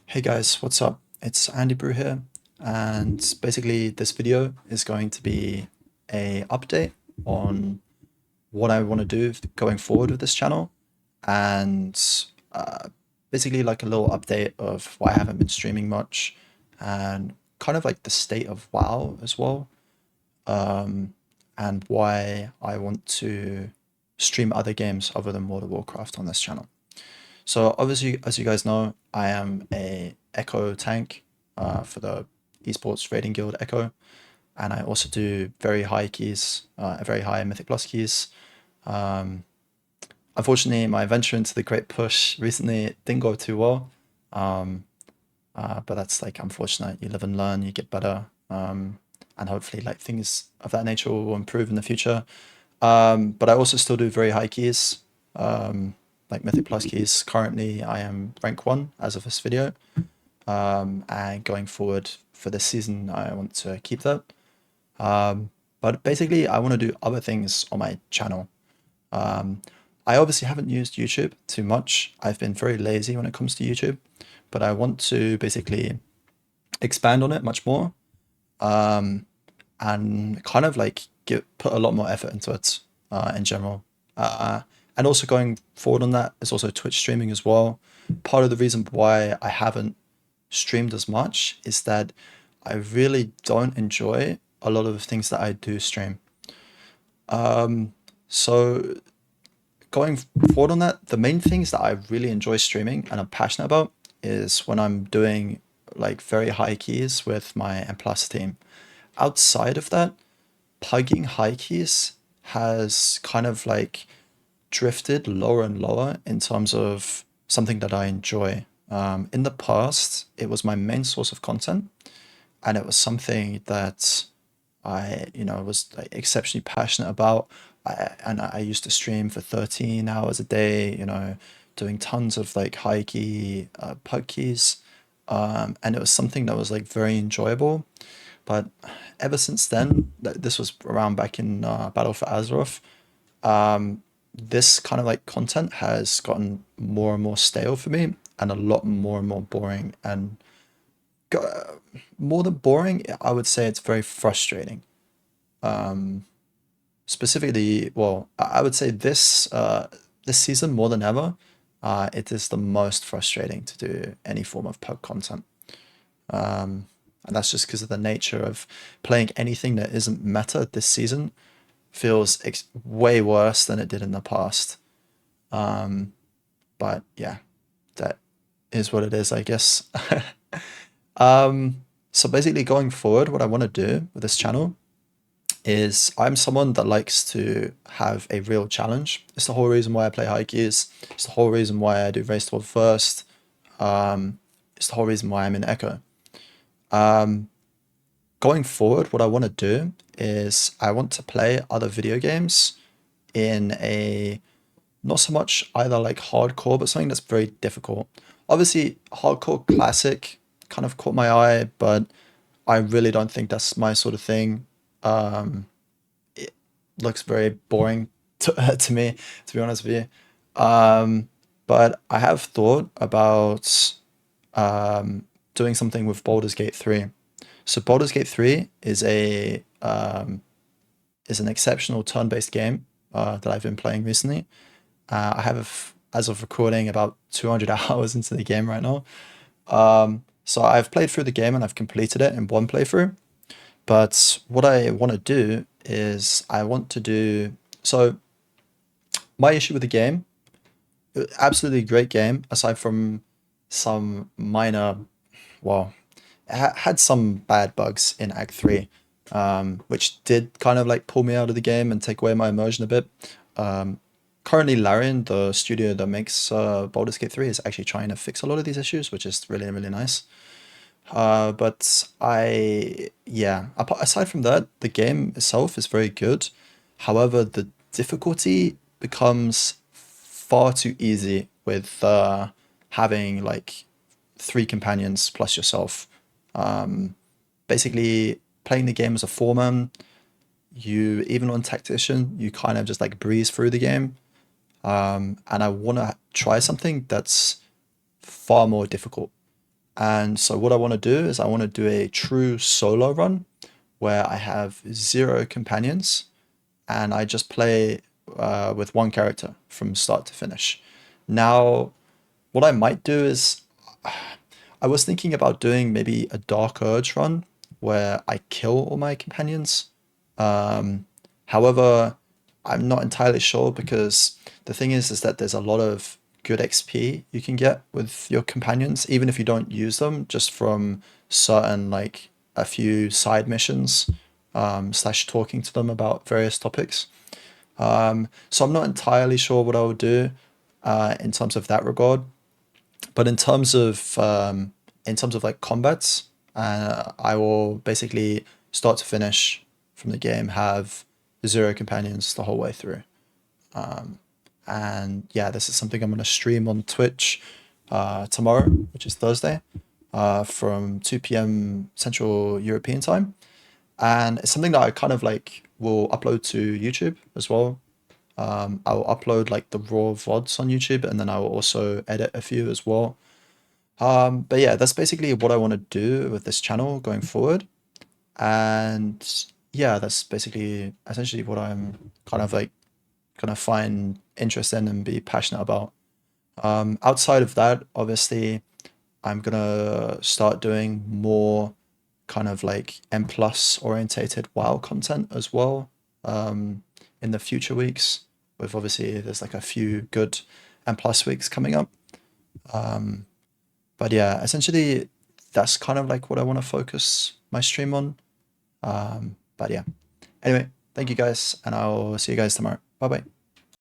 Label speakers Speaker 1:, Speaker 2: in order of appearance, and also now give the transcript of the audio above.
Speaker 1: Hey guys, what's up? It's Andy Brew here, and basically this video is going to be a update on what I want to do going forward with this channel, and uh, basically like a little update of why I haven't been streaming much, and kind of like the state of WoW as well, um, and why I want to stream other games other than World of Warcraft on this channel. So obviously, as you guys know, I am a Echo tank for the esports raiding guild Echo, and I also do very high keys, very high Mythic Plus keys. Um, Unfortunately, my venture into the Great Push recently didn't go too well, um, but that's like unfortunate. You live and learn, you get better, and hopefully, like things of that nature will improve in the future. But I also still do very high keys, like Mythic Plus keys. Currently, I am rank 1 as of this video. And going forward for this season, I want to keep that. But basically, I want to do other things on my channel. Um, I obviously haven't used YouTube too much. I've been very lazy when it comes to YouTube, but I want to basically expand on it much more, um, and kind of like put a lot more effort into it in general. And also going forward on that is also Twitch streaming as well. Part of the reason why I haven't streamed as much is that I really don't enjoy a lot of the things that I do stream. So going forward on that, the main things that I really enjoy streaming and I'm passionate about is when I'm doing like very high keys with my M plus team. Outside of that, pugging high keys has kind of like drifted lower and lower in terms of something that I enjoy. In the past, it was my main source of content, and it was something that I was like, exceptionally passionate about. And I used to stream for 13 hours a day, doing tons of like high key pug keys. And it was something that was like very enjoyable. But ever since then, this was around back in Battle for Azeroth, this kind of like content has gotten more and more stale for me and a lot more and more boring. And more than boring, I would say it's very frustrating. Specifically, well, I would say this season more than ever, it is the most frustrating to do any form of pub content. And that's just because of the nature of playing anything that isn't meta this season feels way worse than it did in the past. But yeah, that is what it is, I guess. So basically, going forward, what I want to do with this channel is I'm someone that likes to have a real challenge. It's the whole reason why I play high keys. It's the whole reason why I do race toward first. It's the whole reason why I'm in Echo. Going forward, what I want to do is I want to play other video games in a not so much either like hardcore, but something that's very difficult. Obviously, hardcore classic kind of caught my eye, but I really don't think that's my sort of thing. It looks very boring to me, to be honest with you. But I have thought about doing something with Baldur's Gate 3. So Baldur's Gate 3 is an exceptional turn-based game that I've been playing recently. I have, as of recording, about 200 hours into the game right now. So I've played through the game and I've completed it in one playthrough. But what I want to do is I want to do so. My issue with the game, absolutely great game, aside from some minor, well, had some bad bugs in Act 3, which did kind of like pull me out of the game and take away my immersion a bit. Currently, Larian, the studio that makes Baldur's Gate 3, is actually trying to fix a lot of these issues, which is really, really nice. But yeah, aside from that, the game itself is very good. However, the difficulty becomes far too easy with having like 3 companions plus yourself. Basically, playing the game as a foreman, you even on tactician, you kind of just like breeze through the game. And I want to try something that's far more difficult. And so what I want to do is I want to do a true solo run where I have 0 companions and I just play with one character from start to finish. Now, what I might do is I was thinking about doing maybe a Dark Urge run where I kill all my companions. Um, However, I'm not entirely sure because the thing is that there's a lot of good XP you can get with your companions, even if you don't use them, just from certain like a few side missions, slash talking to them about various topics. So I'm not entirely sure what I would do in terms of that regard. But in terms of like combats, I will basically start to finish from the game have 0 companions the whole way through. And yeah, this is something I'm going to stream on Twitch tomorrow, which is Thursday, from 2 p.m. Central European time. And it's something that I kind of like will upload to YouTube as well. I will upload like the raw VODs on YouTube, and then I will also edit a few as well. But yeah, that's basically what I want to do with this channel going forward. And yeah, that's basically essentially what I'm kind of like gonna find interest in and be passionate about. Outside of that, obviously, I'm gonna start doing more kind of like M plus orientated WoW content as well in the future weeks. With obviously, there's like a few good M plus weeks coming up. But yeah, essentially, that's kind of like what I want to focus my stream on. But yeah, anyway, thank you guys, and I'll see you guys tomorrow. Bye bye.